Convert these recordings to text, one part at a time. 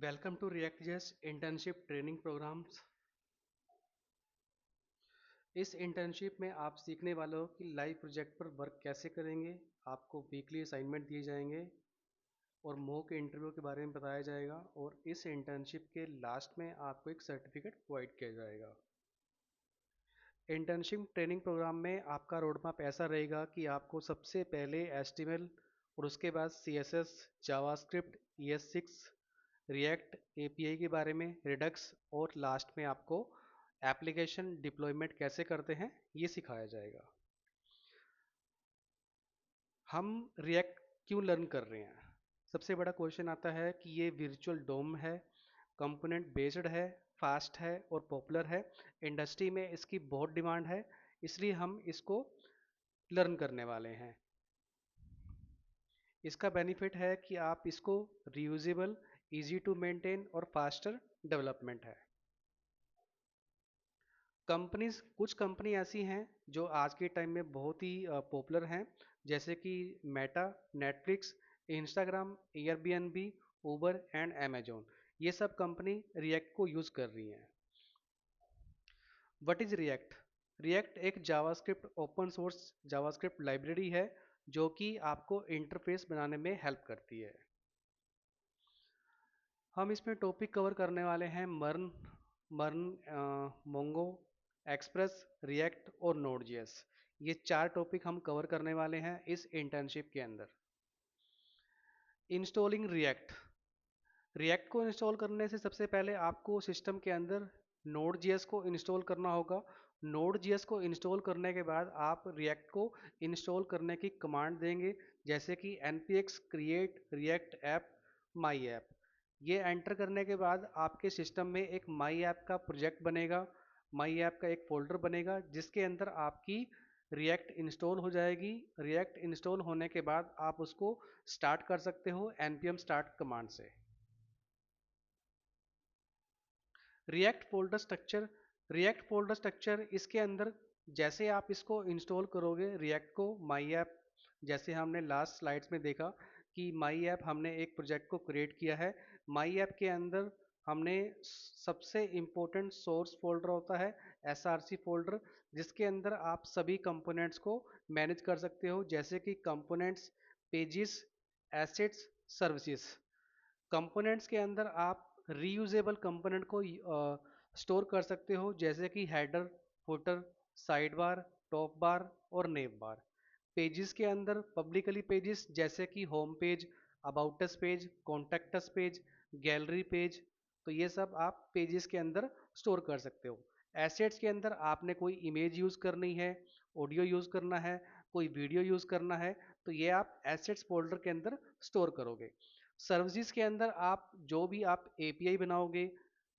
Welcome to React JS internship training programs. इस internship में आप सीखने वाले हो कि लाइव प्रोजेक्ट पर वर्क कैसे करेंगे। आपको वीकली असाइनमेंट दिए जाएंगे और मॉक इंटरव्यू के बारे में बताया जाएगा और इस इंटर्नशिप के लास्ट में आपको एक सर्टिफिकेट प्रोवाइड किया जाएगा। इंटर्नशिप ट्रेनिंग प्रोग्राम में आपका रोड मैप ऐसा रहेगा कि आपको सबसे पहले HTML और उसके बाद CSS, JavaScript, ES6, react API के बारे में, रिडक्स और लास्ट में आपको एप्लीकेशन डिप्लॉयमेंट कैसे करते हैं ये सिखाया जाएगा। हम रिएक्ट क्यों लर्न कर रहे हैं? सबसे बड़ा क्वेश्चन आता है कि ये वर्चुअल डोम है, कंपोनेंट बेस्ड है, फास्ट है और पॉपुलर है। इंडस्ट्री में इसकी बहुत डिमांड है, इसलिए हम इसको लर्न करने वाले हैं। इसका बेनिफिट है कि आप इसको रीयूजेबल, इजी टू मेंटेन और फास्टर डेवलपमेंट है। कंपनीज, कुछ कंपनी ऐसी हैं जो आज के टाइम में बहुत ही पॉपुलर हैं, जैसे कि Meta, Netflix, Instagram, Airbnb, Uber and Amazon. ये सब कंपनी रिएक्ट को यूज़ कर रही हैं। What is react? रिएक्ट एक JavaScript open source JavaScript library है जो कि आपको इंटरफेस बनाने में हेल्प करती है। हम इसमें टॉपिक कवर करने वाले हैं मर्न मर्न मोंगो, एक्सप्रेस, रिएक्ट और नोड.js। ये चार टॉपिक हम कवर करने वाले हैं इस इंटर्नशिप के अंदर। Installing react. रिएक्ट को इंस्टॉल करने से सबसे पहले आपको सिस्टम के अंदर नोड.js को इंस्टॉल करना होगा। नोड.js को इंस्टॉल करने के बाद आप रिएक्ट को इंस्टॉल करने की कमांड देंगे, जैसे कि npx create react app my app। ये एंटर करने के बाद आपके सिस्टम में एक माई ऐप का प्रोजेक्ट बनेगा, माई ऐप का एक फोल्डर बनेगा जिसके अंदर आपकी रिएक्ट इंस्टॉल हो जाएगी। रिएक्ट इंस्टॉल होने के बाद आप उसको स्टार्ट कर सकते हो npm start कमांड से। रिएक्ट फोल्डर स्ट्रक्चर इसके अंदर, जैसे आप इसको इंस्टॉल करोगे रिएक्ट को, माई ऐप, जैसे हमने लास्ट स्लाइड्स में देखा कि माई ऐप हमने एक प्रोजेक्ट को क्रिएट किया है। माई ऐप के अंदर हमने सबसे इम्पोर्टेंट सोर्स फोल्डर होता है SRC फोल्डर, जिसके अंदर आप सभी कंपोनेंट्स को मैनेज कर सकते हो, जैसे कि components, pages, assets, services. Components के अंदर आप रीयूजेबल कंपोनेंट को स्टोर कर सकते हो, जैसे कि header, footer, side bar, top बार और नेम बार। पेजेस के अंदर पब्लिकली पेजेस जैसे कि home page, about us page, contact us page, gallery page, तो ये सब आप पेजेस के अंदर स्टोर कर सकते हो। एसेट्स के अंदर आपने कोई इमेज यूज़ करनी है, ऑडियो यूज़ करना है, कोई वीडियो यूज़ करना है, तो ये आप एसेट्स फोल्डर के अंदर स्टोर करोगे। सर्विसेज के अंदर आप जो भी आप API बनाओगे,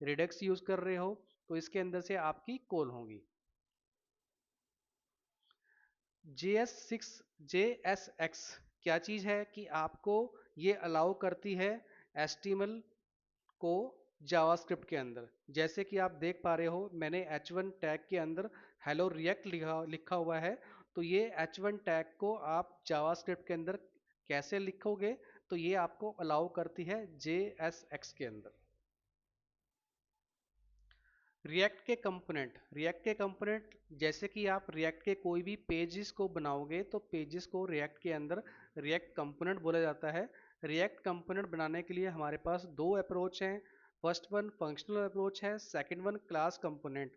रिडक्स यूज़ कर रहे हो, तो इसके अंदर से आपकी कॉल होंगी। JSX क्या चीज़ है कि आपको ये अलाउ करती है HTML को जावास्क्रिप्ट के अंदर। जैसे कि आप देख पा रहे हो, मैंने H1 टैग के अंदर हेलो रिएक्ट लिखा हुआ है, तो ये H1 टैग को आप जावास्क्रिप्ट के अंदर कैसे लिखोगे, तो ये आपको अलाउ करती है JSX के अंदर। रिएक्ट के कंपोनेंट जैसे कि आप रिएक्ट के कोई भी पेजेस को बनाओगे, तो पेजेस को रिएक्ट के अंदर रिएक्ट कंपोनेंट बोला जाता है। रिएक्ट कंपोनेंट बनाने के लिए हमारे पास दो अप्रोच हैं। फर्स्ट वन फंक्शनल अप्रोच है, second one class component.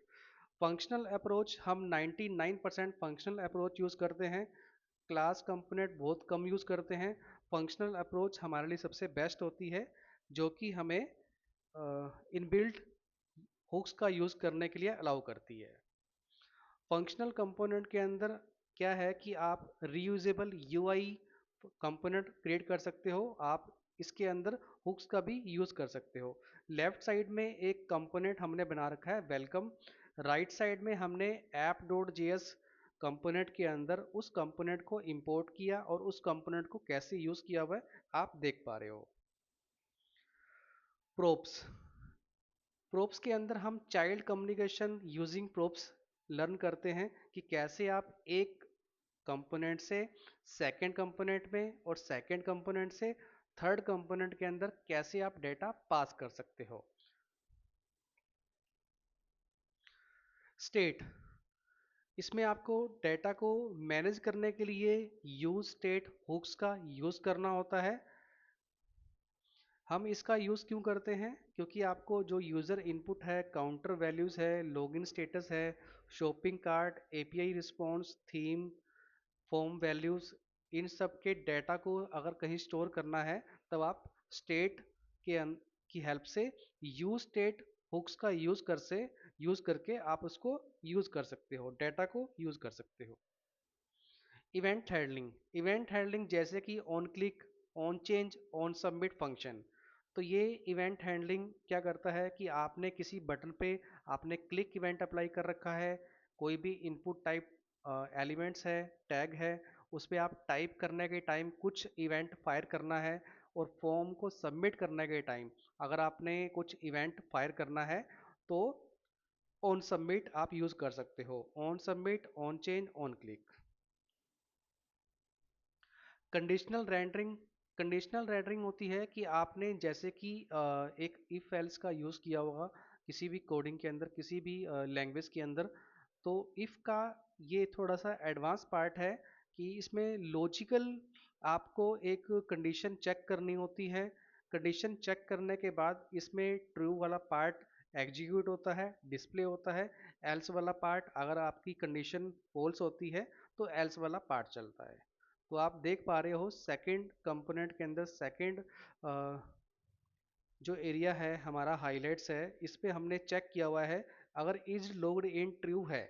Functional approach हम 99% फंक्शनल अप्रोच यूज़ करते हैं, क्लास कंपोनेंट बहुत कम यूज़ करते हैं। फंक्शनल अप्रोच हमारे लिए सबसे बेस्ट होती है, जो कि हमें इनबिल्ट हुक्स का यूज़ करने के लिए अलाउ करती है। फंक्शनल कंपोनेंट के अंदर क्या है कि आप रीयूजेबल UI कंपोनेंट क्रिएट कर सकते हो, आप इसके अंदर हुक्स का भी यूज़ कर सकते हो। लेफ्ट साइड में एक कंपोनेंट हमने बना रखा है वेलकम, राइट साइड में हमने app.js कंपोनेंट के अंदर उस कंपोनेंट को इंपोर्ट किया और उस कंपोनेंट को कैसे यूज़ किया हुआ है आप देख पा रहे हो। प्रोप्स, प्रोप्स के अंदर हम child communication using props learn करते हैं कि कैसे आप एक कंपोनेंट से सेकंड कंपोनेंट में और सेकंड कंपोनेंट से थर्ड कंपोनेंट के अंदर कैसे आप डेटा पास कर सकते हो। स्टेट, इसमें आपको डेटा को मैनेज करने के लिए यूज स्टेट हुक्स का यूज करना होता है। हम इसका यूज क्यों करते हैं, क्योंकि आपको जो यूजर इनपुट है, काउंटर वैल्यूज है, लॉगिन स्टेटस है, shopping cart, API response, theme, form values, इन सब के डेटा को अगर कहीं स्टोर करना है तब आप स्टेट की हेल्प से यूज स्टेट हुक्स का यूज करके आप उसको यूज कर सकते हो, डेटा को यूज कर सकते हो। इवेंट हैंडलिंग, इवेंट हैंडलिंग जैसे कि on click, on change, on submit function. तो ये इवेंट हैंडलिंग क्या करता है कि आपने किसी बटन पे आपने क्लिक इवेंट अप्लाई कर रखा है, कोई भी इनपुट टाइप एलिमेंट्स है, टैग है, उस पर आप टाइप करने के टाइम कुछ इवेंट फायर करना है, और फॉर्म को सबमिट करने के टाइम अगर आपने कुछ इवेंट फायर करना है तो ऑन सबमिट आप यूज कर सकते हो, on submit, on change, on click. Conditional rendering, conditional rendering होती है कि आपने जैसे कि एक इफ एल्स का यूज़ किया होगा किसी भी कोडिंग के अंदर, किसी भी लैंग्वेज के अंदर। तो इफ का ये थोड़ा सा एडवांस पार्ट है कि इसमें लॉजिकल आपको एक कंडीशन चेक करनी होती है। कंडीशन चेक करने के बाद इसमें ट्रू वाला पार्ट एग्जीक्यूट होता है, डिस्प्ले होता है। एल्स वाला पार्ट, अगर आपकी कंडीशन फॉल्स होती है तो एल्स वाला पार्ट चलता है। तो आप देख पा रहे हो सेकंड कंपोनेंट के अंदर सेकंड जो एरिया है हमारा हाइलाइट्स है, इस पे हमने चेक किया हुआ है अगर इज लॉग्ड इन ट्रू है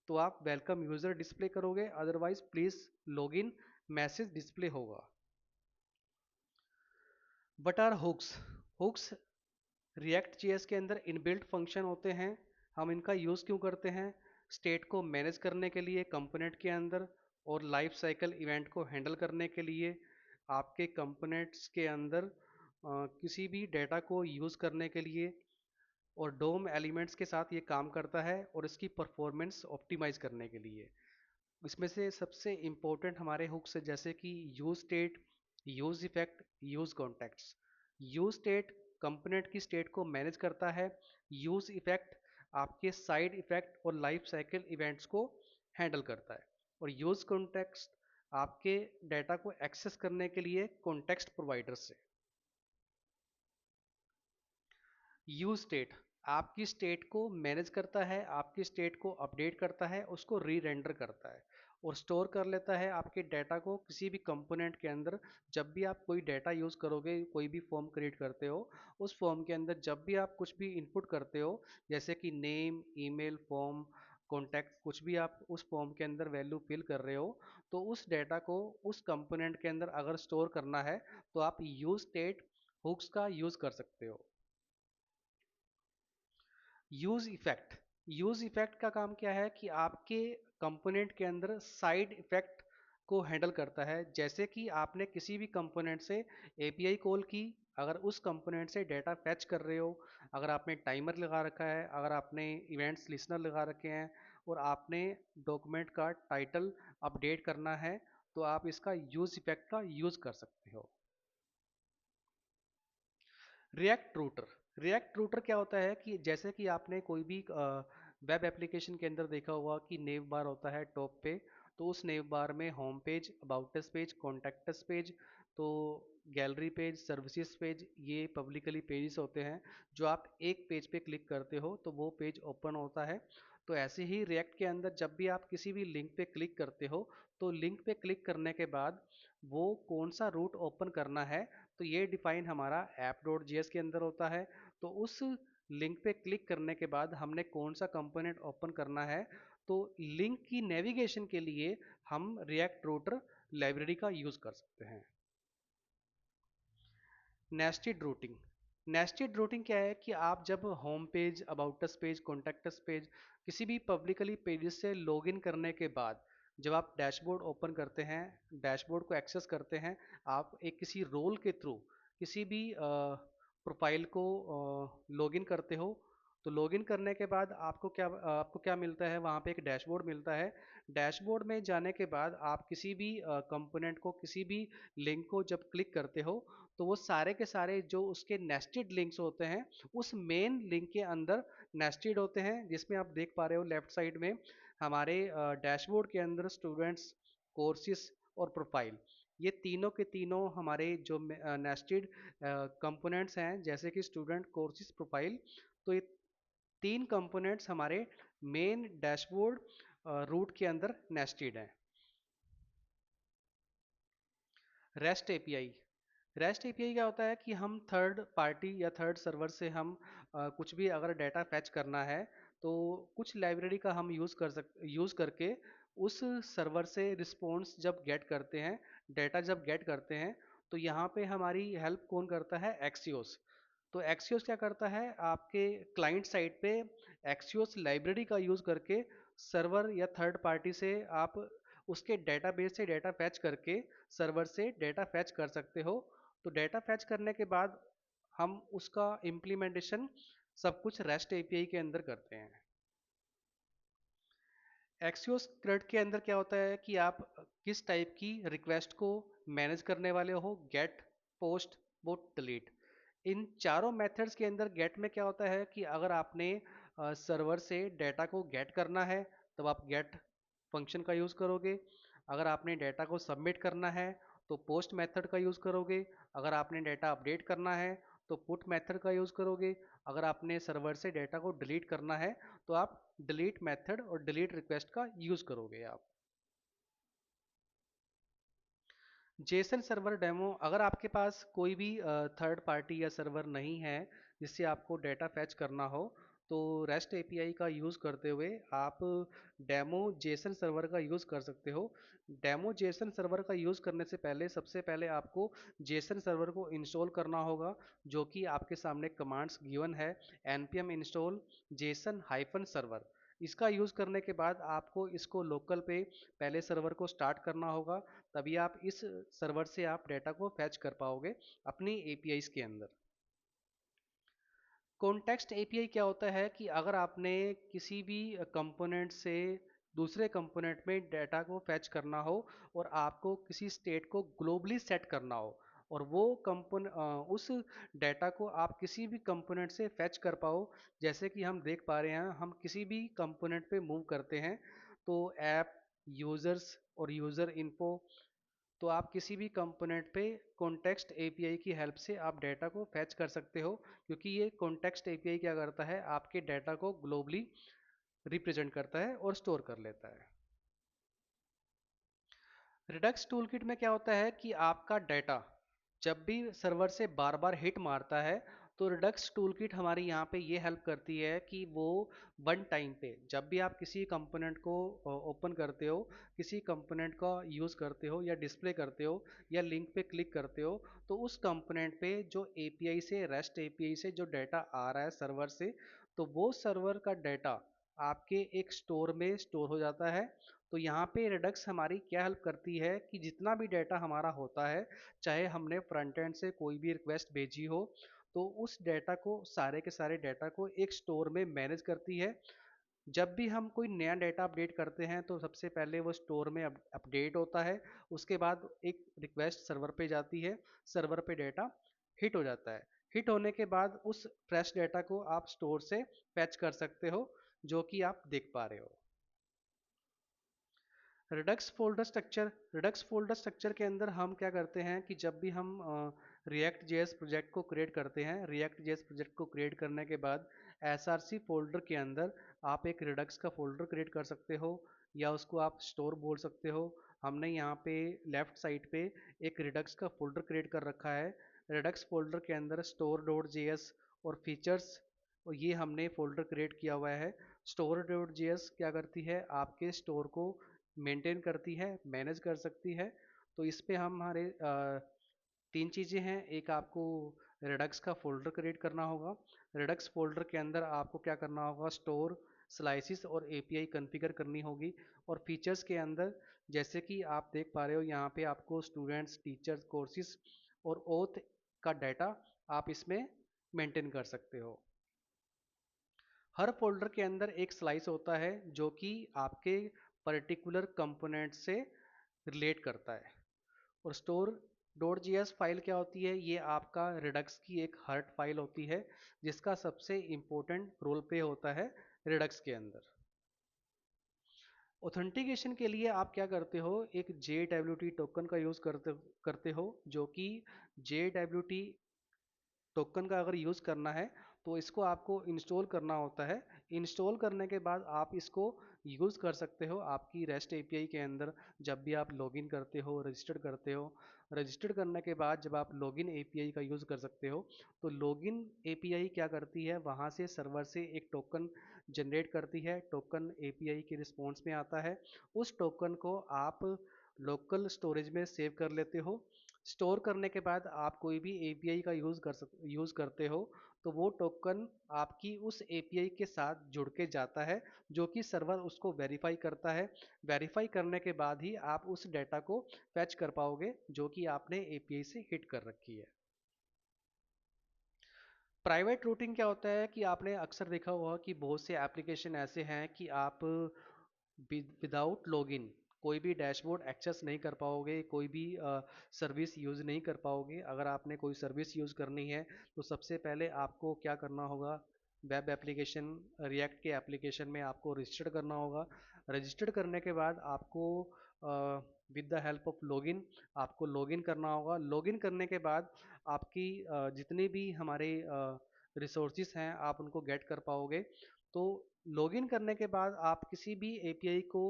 तो आप वेलकम यूजर डिस्प्ले करोगे, otherwise please log in message display होगा। But our hooks, hooks React JS के अंदर इनबिल्ट फंक्शन होते हैं। हम इनका यूज़ क्यों करते हैं, स्टेट को मैनेज करने के लिए कंपोनेंट के अंदर, और लाइफ साइकिल इवेंट को हैंडल करने के लिए। आपके कंपोनेंट्स के अंदर किसी भी डेटा को यूज़ करने के लिए, और डोम एलिमेंट्स के साथ ये काम करता है, और इसकी परफॉर्मेंस ऑप्टिमाइज करने के लिए। इसमें से सबसे इम्पोर्टेंट हमारे हुक्स है जैसे कि use state, use effect, use contacts. Use state component की स्टेट को मैनेज करता है, यूज इफेक्ट आपके साइड इफेक्ट और लाइफ साइकिल इवेंट्स को हैंडल करता है, और यूज कॉन्टेक्स्ट आपके डेटा को एक्सेस करने के लिए कॉन्टेक्स्ट प्रोवाइडर से। यूज स्टेट आपकी स्टेट को मैनेज करता है, आपकी स्टेट को अपडेट करता है, उसको री रेंडर करता है, और स्टोर कर लेता है आपके डेटा को किसी भी कंपोनेंट के अंदर। जब भी आप कोई डेटा यूज़ करोगे, कोई भी फॉर्म क्रिएट करते हो, उस फॉर्म के अंदर जब भी आप कुछ भी इनपुट करते हो, जैसे कि नेम, ईमेल, फॉर्म, कॉन्टैक्ट, कुछ भी आप उस फॉर्म के अंदर वैल्यू फिल कर रहे हो, तो उस डेटा को उस कंपोनेंट के अंदर अगर स्टोर करना है तो आप यूज स्टेट हुक्स का यूज़ कर सकते हो। यूज इफेक्ट, यूज इफेक्ट का काम क्या है कि आपके कंपोनेंट के अंदर साइड इफेक्ट को हैंडल करता है। जैसे कि आपने किसी भी कंपोनेंट से एपीआई कॉल की, अगर उस कंपोनेंट से डेटा फैच कर रहे हो, अगर आपने टाइमर लगा रखा है, अगर आपने इवेंट्स लिसनर लगा रखे हैं, और आपने डॉक्यूमेंट का टाइटल अपडेट करना है, तो आप इसका यूज इफेक्ट का यूज कर सकते हो। रिएक्ट रूटर, रिएक्ट रूटर क्या होता है कि जैसे कि आपने कोई भी वेब एप्लीकेशन के अंदर देखा होगा कि नेव बार होता है टॉप पे, तो उस नेव बार में home page, about us page, contact us page, तो गैलरी पेज, सर्विसेज पेज, ये पब्लिकली पेजेस होते हैं। जो आप एक पेज पे क्लिक करते हो तो वो पेज ओपन होता है। तो ऐसे ही रिएक्ट के अंदर जब भी आप किसी भी लिंक पे क्लिक करते हो, तो लिंक पे क्लिक करने के बाद वो कौन सा रूट ओपन करना है, तो ये डिफाइन हमारा ऐप डॉट जी एस के अंदर होता है। तो उस लिंक पे क्लिक करने के बाद हमने कौन सा कंपोनेंट ओपन करना है, तो लिंक की नेविगेशन के लिए हम रिएक्ट रूटर लाइब्रेरी का यूज़ कर सकते हैं। नेस्टेड रूटिंग, नेस्टेड रूटिंग क्या है कि आप जब home page, about us page, contact us page, किसी भी पब्लिकली पेजेस से लॉगिन करने के बाद जब आप डैशबोर्ड ओपन करते हैं, डैशबोर्ड को एक्सेस करते हैं, आप एक किसी रोल के थ्रू किसी भी प्रोफाइल को लॉगिन करते हो, तो लॉगिन करने के बाद आपको क्या मिलता है, वहाँ पे एक डैशबोर्ड मिलता है। डैशबोर्ड में जाने के बाद आप किसी भी कंपोनेंट को, किसी भी लिंक को जब क्लिक करते हो, तो वो सारे के सारे जो उसके नेस्टेड लिंक्स होते हैं उस मेन लिंक के अंदर नेस्टेड होते हैं, जिसमें आप देख पा रहे हो लेफ्ट साइड में हमारे डैशबोर्ड के अंदर स्टूडेंट्स, कोर्सेज और प्रोफाइल, ये तीनों के तीनों हमारे जो नेस्टेड कंपोनेंट्स हैं, जैसे कि स्टूडेंट, कोर्सेज, प्रोफाइल। तो ये तीन कंपोनेंट्स हमारे मेन डैशबोर्ड रूट के अंदर नेस्टेड हैं। रेस्ट एपीआई, रेस्ट एपीआई क्या होता है कि हम थर्ड पार्टी या थर्ड सर्वर से हम कुछ भी अगर डाटा फैच करना है, तो कुछ लाइब्रेरी का हम यूज़ करके उस सर्वर से रिस्पॉन्स जब गेट करते हैं, डाटा जब गेट करते हैं, तो यहाँ पे हमारी हेल्प कौन करता है, एक्सियोस। तो एक्सियोस क्या करता है, आपके क्लाइंट साइड पे एक्सियोस लाइब्रेरी का यूज़ करके सर्वर या थर्ड पार्टी से आप उसके डेटाबेस से डेटा फैच करके सर्वर से डेटा फैच कर सकते हो। तो डेटा फैच करने के बाद हम उसका इम्प्लीमेंटेशन सब कुछ रेस्ट एपीआई के अंदर करते हैं। एक्सियोस क्रेड के अंदर क्या होता है कि आप किस टाइप की रिक्वेस्ट को मैनेज करने वाले हो, गेट, पोस्ट, वो डिलीट। इन चारों मेथड्स के अंदर गेट में क्या होता है कि अगर आपने सर्वर से डेटा को गेट करना है, तब आप गेट फंक्शन का यूज़ करोगे। अगर आपने डेटा को सबमिट करना है, तो पोस्ट मेथड का यूज़ करोगे। अगर आपने डेटा अपडेट करना है, तो पुट मेथड का यूज़ करोगे। अगर आपने सर्वर से डेटा को डिलीट करना है, तो आप डिलीट मेथड और डिलीट रिक्वेस्ट का यूज़ करोगे आप। जेसन सर्वर डेमो, अगर आपके पास कोई भी थर्ड पार्टी या सर्वर नहीं है जिससे आपको डेटा फैच करना हो, तो रेस्ट एपीआई का यूज़ करते हुए आप डेमो जेसन सर्वर का यूज़ कर सकते हो। डेमो जेसन सर्वर का यूज़ करने से पहले सबसे पहले आपको जेसन सर्वर को इंस्टॉल करना होगा, जो कि आपके सामने कमांड्स गिवन है, npm install Jason hyphen server. इसका यूज़ करने के बाद आपको इसको लोकल पे पहले सर्वर को स्टार्ट करना होगा, तभी आप इस सर्वर से आप डेटा को फैच कर पाओगे अपनी एपीआईज के अंदर। कॉन्टेक्स्ट एपीआई क्या होता है कि अगर आपने किसी भी कंपोनेंट से दूसरे कंपोनेंट में डेटा को फैच करना हो और आपको किसी स्टेट को ग्लोबली सेट करना हो, और वो उस डेटा को आप किसी भी कंपोनेंट से फैच कर पाओ, जैसे कि हम देख पा रहे हैं हम किसी भी कंपोनेंट पे मूव करते हैं, तो ऐप, यूजर्स और यूजर इन्फो, तो आप किसी भी कंपोनेंट पे कॉन्टेक्स्ट एपीआई की हेल्प से आप डेटा को फैच कर सकते हो, क्योंकि ये कॉन्टेक्स्ट एपीआई क्या करता है, आपके डेटा को ग्लोबली रिप्रेजेंट करता है और स्टोर कर लेता है। रिडक्स टूलकिट में क्या होता है कि आपका डेटा जब भी सर्वर से बार बार हिट मारता है, तो रिडक्स टूलकिट हमारी यहाँ पे ये हेल्प करती है कि वो वन टाइम पे जब भी आप किसी कंपोनेंट को ओपन करते हो, किसी कंपोनेंट का यूज़ करते हो या डिस्प्ले करते हो या लिंक पे क्लिक करते हो, तो उस कंपोनेंट पे जो एपीआई से, रेस्ट एपीआई से जो डाटा आ रहा है सर्वर से, तो वो सर्वर का डाटा आपके एक स्टोर में स्टोर हो जाता है। तो यहाँ पे रिडक्स हमारी क्या हेल्प करती है कि जितना भी डाटा हमारा होता है, चाहे हमने फ्रंट एंड से कोई भी रिक्वेस्ट भेजी हो, तो उस डाटा को, सारे के सारे डाटा को एक स्टोर में मैनेज करती है। जब भी हम कोई नया डाटा अपडेट करते हैं, तो सबसे पहले वो स्टोर में अपडेट होता है, उसके बाद एक रिक्वेस्ट सर्वर पे जाती है, सर्वर पे डाटा हिट हो जाता है। हिट होने के बाद उस फ्रेश डाटा को आप स्टोर से फैच कर सकते हो, जो कि आप देख पा रहे हो। रिडक्स फोल्डर स्ट्रक्चर के अंदर हम क्या करते हैं कि जब भी हम रिएक्ट जेएस प्रोजेक्ट को क्रिएट करते हैं, रिएक्ट जेएस प्रोजेक्ट को क्रिएट करने के बाद एसआरसी फोल्डर के अंदर आप एक रिडक्स का फोल्डर क्रिएट कर सकते हो, या उसको आप स्टोर बोल सकते हो। हमने यहाँ पे लेफ्ट साइड पे एक रिडक्स का फोल्डर क्रिएट कर रखा है। रिडक्स फोल्डर के अंदर स्टोर डॉट जेएस और फीचर्स, और ये हमने फोल्डर क्रिएट किया हुआ है। स्टोर डॉट जेएस क्या करती है, आपके स्टोर को मेंटेन करती है, मैनेज कर सकती है। तो इस पे हम हमारे तीन चीज़ें हैं। एक, आपको रिडक्स का फोल्डर क्रिएट करना होगा। रिडक्स फोल्डर के अंदर आपको क्या करना होगा, स्टोर, स्लाइसिस और एपीआई कॉन्फ़िगर करनी होगी। और फीचर्स के अंदर जैसे कि आप देख पा रहे हो, यहाँ पे आपको स्टूडेंट्स, टीचर्स, कोर्सेज और ओथ का डाटा आप इसमें मेंटेन कर सकते हो। हर फोल्डर के अंदर एक स्लाइस होता है जो कि आपके पर्टिकुलर कंपोनेंट से रिलेट करता है। और स्टोर डॉट जीएस फाइल क्या होती है, ये आपका रिडक्स की एक हर्ट फाइल होती है जिसका सबसे इम्पोर्टेंट रोल प्ले होता है रिडक्स के अंदर। ऑथेंटिकेशन के लिए आप क्या करते हो, एक JWT टोकन का यूज़ करते हो, जो कि JWT टोकन का अगर यूज़ करना है तो इसको आपको इंस्टॉल करना होता है। इंस्टॉल करने के बाद आप इसको यूज़ कर सकते हो आपकी रेस्ट एपीआई के अंदर। जब भी आप लॉगिन करते हो, रजिस्टर करते हो, रजिस्टर करने के बाद जब आप लॉगिन एपीआई का यूज़ कर सकते हो, तो लॉगिन एपीआई क्या करती है, वहाँ से सर्वर से एक टोकन जनरेट करती है। टोकन एपीआई के रिस्पॉन्स में आता है। उस टोकन को आप लोकल स्टोरेज में सेव कर लेते हो। स्टोर करने के बाद आप कोई भी एपीआई का यूज़ करते हो तो वो टोकन आपकी उस एपीआई के साथ जुड़ के जाता है, जो कि सर्वर उसको वेरीफाई करता है। वेरीफाई करने के बाद ही आप उस डेटा को फैच कर पाओगे जो कि आपने एपीआई से हिट कर रखी है। प्राइवेट रूटिंग क्या होता है कि आपने अक्सर देखा होगा कि बहुत से एप्लीकेशन ऐसे हैं कि आप विदाउट लॉगिन कोई भी डैशबोर्ड एक्सेस नहीं कर पाओगे, कोई भी सर्विस यूज़ नहीं कर पाओगे। अगर आपने कोई सर्विस यूज़ करनी है तो सबसे पहले आपको क्या करना होगा, वेब एप्लीकेशन रिएक्ट के एप्लीकेशन में आपको रजिस्टर्ड करना होगा। रजिस्टर्ड करने के बाद आपको with the help of log n आपको लॉगिन करना होगा। लॉगिन करने के बाद आपकी जितने भी हमारे रिसोर्सेज हैं आप उनको गेट कर पाओगे। तो लॉगिन करने के बाद आप किसी भी एपीआई को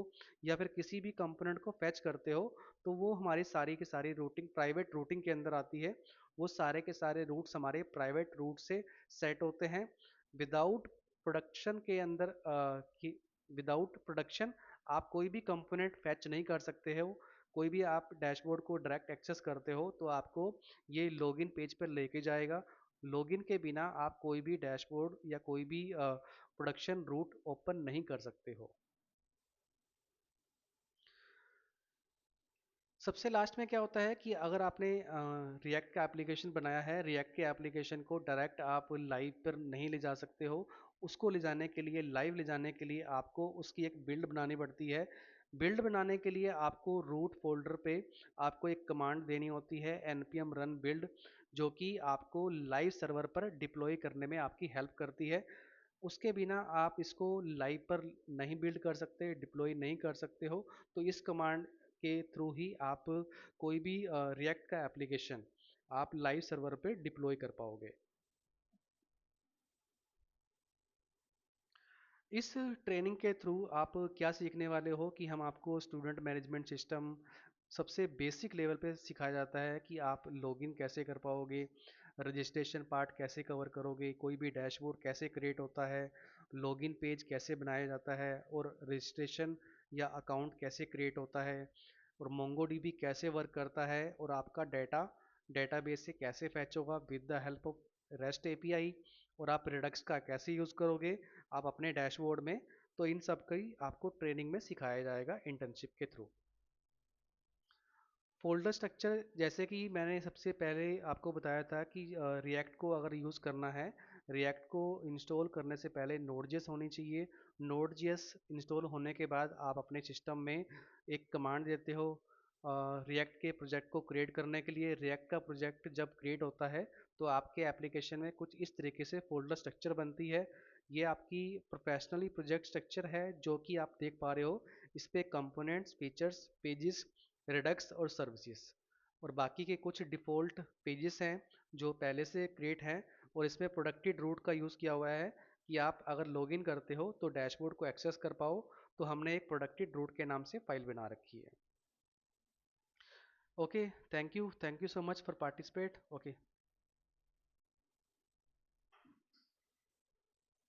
या फिर किसी भी कंपोनेंट को फैच करते हो तो वो हमारी सारी की सारी रूटिंग प्राइवेट रूटिंग के अंदर आती है। वो सारे के सारे रूट्स हमारे प्राइवेट रूट से सेट होते हैं। विदाउट प्रोडक्शन के अंदर विदाउट प्रोडक्शन आप कोई भी कंपोनेंट फैच नहीं कर सकते हो। कोई भी आप डैशबोर्ड को डायरेक्ट एक्सेस करते हो तो आपको ये लॉगिन पेज पर लेके जाएगा। लॉगिन के बिना आप कोई भी डैशबोर्ड या कोई भी प्रोडक्शन रूट ओपन नहीं कर सकते हो। सबसे लास्ट में क्या होता है कि अगर आपने रिएक्ट का एप्लीकेशन बनाया है, रिएक्ट के एप्लीकेशन को डायरेक्ट आप लाइव पर नहीं ले जा सकते हो। उसको ले जाने के लिए, लाइव ले जाने के लिए आपको उसकी एक बिल्ड बनानी पड़ती है। बिल्ड बनाने के लिए आपको रूट फोल्डर पे आपको एक कमांड देनी होती है npm run build, जो कि आपको लाइव सर्वर पर डिप्लॉय करने में आपकी हेल्प करती है। उसके बिना आप इसको लाइव पर नहीं बिल्ड कर सकते, डिप्लॉय नहीं कर सकते हो। तो इस कमांड के थ्रू ही आप कोई भी रिएक्ट का एप्लीकेशन आप लाइव सर्वर पे डिप्लॉय कर पाओगे। इस ट्रेनिंग के थ्रू आप क्या सीखने वाले हो कि हम आपको स्टूडेंट मैनेजमेंट सिस्टम सबसे बेसिक लेवल पे सिखाया जाता है कि आप लॉगिन कैसे कर पाओगे, रजिस्ट्रेशन पार्ट कैसे कवर करोगे, कोई भी डैशबोर्ड कैसे क्रिएट होता है, लॉगिन पेज कैसे बनाया जाता है, और रजिस्ट्रेशन या अकाउंट कैसे क्रिएट होता है, और मोंगोडीबी कैसे वर्क करता है, और आपका डेटा डेटाबेस से कैसे फैच होगा with the help of rest API, और आप रिडक्स का कैसे यूज़ करोगे आप अपने डैशबोर्ड में। तो इन सब का ही आपको ट्रेनिंग में सिखाया जाएगा इंटर्नशिप के थ्रू। फोल्डर स्ट्रक्चर जैसे कि मैंने सबसे पहले आपको बताया था कि रिएक्ट को अगर यूज़ करना है, रिएक्ट को इंस्टॉल करने से पहले नोड.js होनी चाहिए। नोड.js इंस्टॉल होने के बाद आप अपने सिस्टम में एक कमांड देते हो रिएक्ट के प्रोजेक्ट को क्रिएट करने के लिए। रिएक्ट का प्रोजेक्ट जब क्रिएट होता है तो आपके एप्लीकेशन में कुछ इस तरीके से फोल्डर स्ट्रक्चर बनती है। ये आपकी प्रोफेशनली प्रोजेक्ट स्ट्रक्चर है जो कि आप देख पा रहे हो। इस पे कंपोनेंट्स, फीचर्स, पेजेस, रिडक्स और सर्विसेज, और बाकी के कुछ डिफ़ॉल्ट पेजेस हैं जो पहले से क्रिएट हैं। और इसमें प्रोडक्टेड रूट का यूज़ किया हुआ है कि आप अगर लॉगिन करते हो तो डैशबोर्ड को एक्सेस कर पाओ। तो हमने एक प्रोडक्टेड रूट के नाम से फाइल बना रखी है। Okay, thank you so much for participate. Okay.